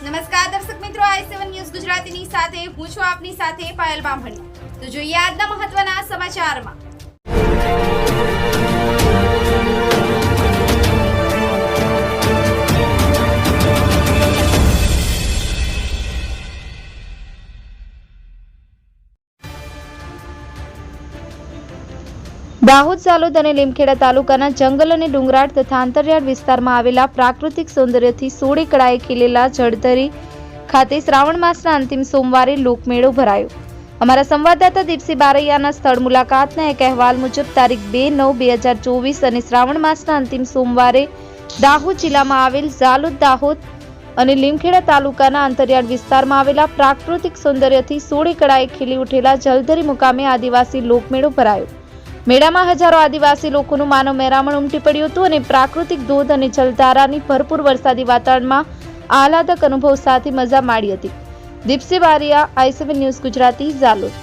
નમસ્કાર દર્શક મિત્રો, i7 ન્યૂઝ ગુજરાતીની સાથે હું છું આપની સાથે પાયલ બામણી। તો જોઈએ આજના મહત્વના સમાચારમાં। દાહોદ, ઝાલોદ અને લીમખેડા તાલુકાના જંગલ અને ડુંગરાળ તથા અંતરિયાળ વિસ્તારમાં આવેલા પ્રાકૃતિક સૌંદર્યથી સોળે કળાએ ખીલેલા જળધરી ખાતે શ્રાવણ માસના અંતિમ સોમવારે લોકમેળો ભરાયો। અમારા સંવાદદાતા દીપસિંહ બારૈયાના સ્થળ મુલાકાતના એક અહેવાલ મુજબ તારીખ 2/9/2024 અને શ્રાવણ માસના અંતિમ સોમવારે દાહોદ જિલ્લામાં આવેલ ઝાલોદ, દાહોદ અને લીમખેડા તાલુકાના અંતરિયાળ વિસ્તારમાં આવેલા પ્રાકૃતિક સૌંદર્યથી સોળે કળાએ ખીલી ઉઠેલા જળધરી મુકામે આદિવાસી લોકમેળો ભરાયો। મેળામાં હજારો આદિવાસી લોકોનું માનવ મહેરામણ ઉમટી પડ્યું હતું અને પ્રાકૃતિક ધોધ અને જલધારાની ભરપૂર વરસાદી વાતાવરણમાં આહલાદક અનુભવ સાથે મજા માણી હતી। Dipsinh Baraiya, i7 news Gujarati, Jhalod.